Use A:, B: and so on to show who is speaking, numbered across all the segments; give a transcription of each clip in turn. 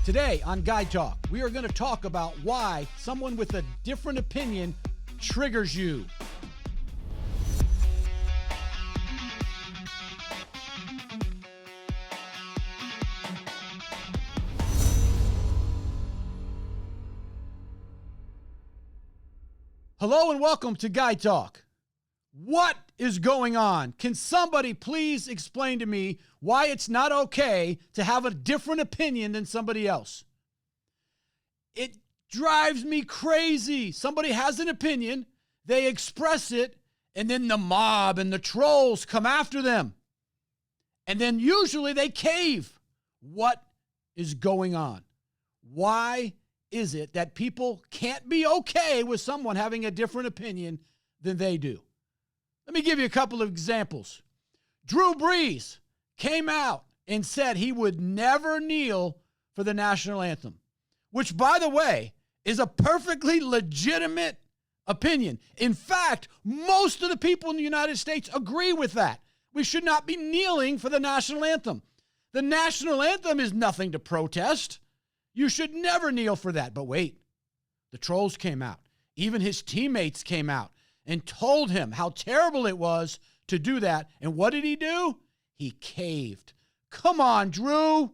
A: Today on Guy Talk, we are going to talk about why someone with a different opinion triggers you. Hello and welcome to Guy Talk. What is going on? Can somebody please explain to me why it's not okay to have a different opinion than somebody else? It drives me crazy. Somebody has an opinion, they express it, and then the mob and the trolls come after them. And then usually they cave. What is going on? Why is it that people can't be okay with someone having a different opinion than they do? Let me give you a couple of examples. Drew Brees came out and said he would never kneel for the national anthem, which, by the way, is a perfectly legitimate opinion. In fact, most of the people in the United States agree with that. We should not be kneeling for the national anthem. The national anthem is nothing to protest. You should never kneel for that. But wait, the trolls came out. Even his teammates came out and told him how terrible it was to do that. And what did he do? He caved. Come on, Drew.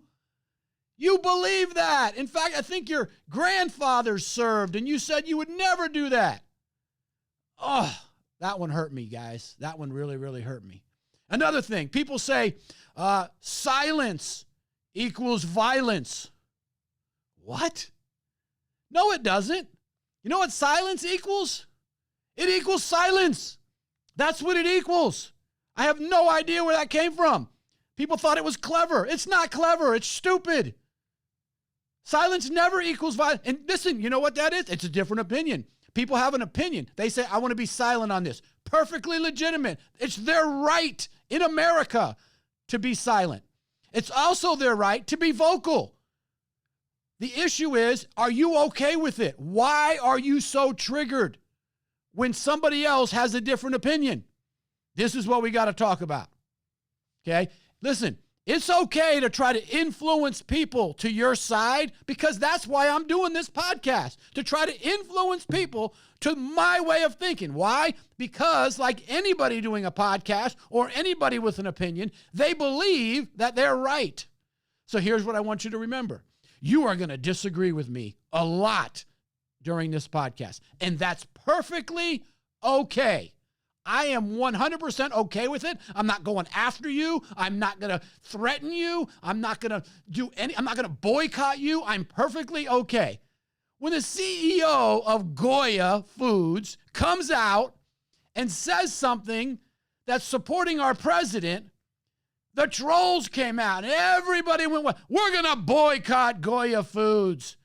A: You believe that. In fact, I think your grandfather served and you said you would never do that. Oh, that one hurt me, guys. That one really, really hurt me. Another thing, people say silence equals violence. What? No, it doesn't. You know what silence equals? It equals silence. That's what it equals. I have no idea where that came from. People thought it was clever. It's not clever. It's stupid. Silence never equals violence. And listen, you know what that is? It's a different opinion. People have an opinion. They say, I want to be silent on this. Perfectly legitimate. It's their right in America to be silent. It's also their right to be vocal. The issue is, are you okay with it? Why are you so triggered when somebody else has a different opinion? This is what we got to talk about. Okay? Listen, it's okay to try to influence people to your side, because that's why I'm doing this podcast, to try to influence people to my way of thinking. Why? Because like anybody doing a podcast or anybody with an opinion, they believe that they're right. So here's what I want you to remember. You are going to disagree with me a lot during this podcast, and that's perfectly okay. I am 100% okay with it. I'm not going after you. I'm not going to threaten you. I'm not going to boycott you. I'm perfectly okay. When the CEO of Goya Foods comes out and says something that's supporting our president, the trolls came out and everybody went, we're going to boycott Goya Foods.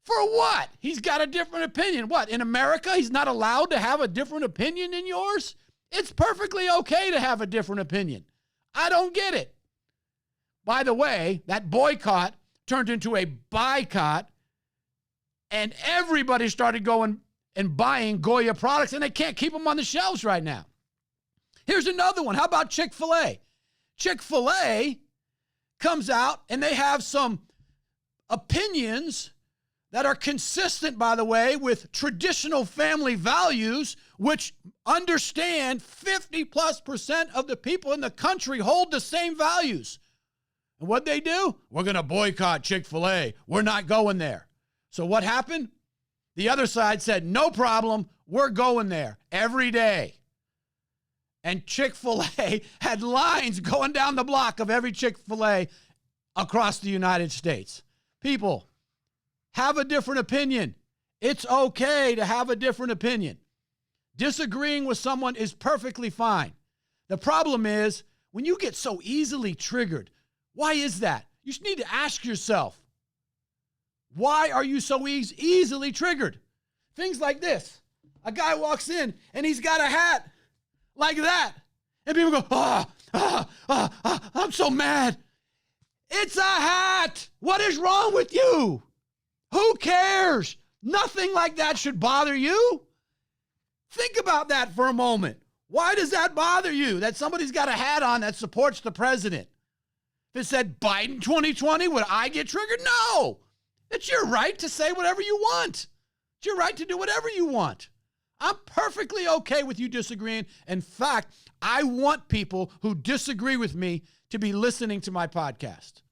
A: For what? He's got a different opinion. What? In America, he's not allowed to have a different opinion than yours? It's perfectly okay to have a different opinion. I don't get it. By the way, that boycott turned into a boycott, and everybody started going and buying Goya products, and they can't keep them on the shelves right now. Here's another one. How about ChickfilA? ChickfilA comes out, and they have some opinions that are consistent, by the way, with traditional family values, which understand 50+% of the people in the country hold the same values. And what they do? We're going to boycott Chick-fil-A. We're not going there. So what happened? The other side said, no problem. We're going there every day. And Chick-fil-A had lines going down the block of every Chick-fil-A across the United States. People, have a different opinion. It's okay to have a different opinion. Disagreeing with someone is perfectly fine. The problem is when you get so easily triggered. Why is that? You just need to ask yourself, why are you so easily triggered? Things like this. A guy walks in and he's got a hat like that. And people go, I'm so mad. It's a hat. What is wrong with you? Who cares? Nothing like that should bother you. Think about that for a moment. Why does that bother you that somebody's got a hat on that supports the president? If it said Biden 2020, would I get triggered? No. It's your right to say whatever you want. It's your right to do whatever you want. I'm perfectly okay with you disagreeing. In fact, I want people who disagree with me to be listening to my podcast.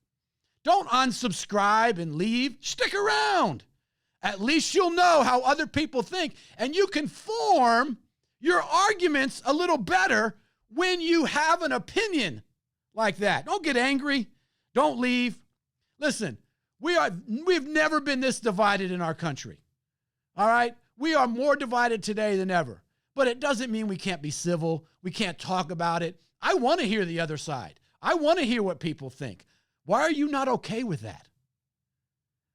A: Don't unsubscribe and leave. Stick around. At least you'll know how other people think, and you can form your arguments a little better when you have an opinion like that. Don't get angry. Don't leave. Listen, we've never been this divided in our country. All right? We are more divided today than ever. But it doesn't mean we can't be civil. We can't talk about it. I want to hear the other side. I want to hear what people think. Why are you not okay with that?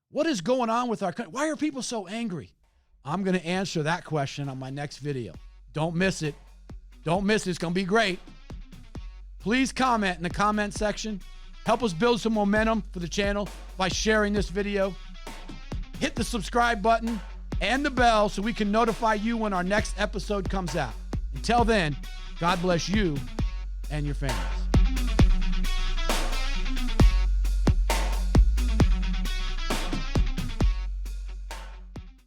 A: What is going on with our country? Why are people so angry? I'm going to answer that question on my next video. Don't miss it. Don't miss it. It's going to be great. Please comment in the comment section. Help us build some momentum for the channel by sharing this video. Hit the subscribe button and the bell so we can notify you when our next episode comes out. Until then, God bless you and your family.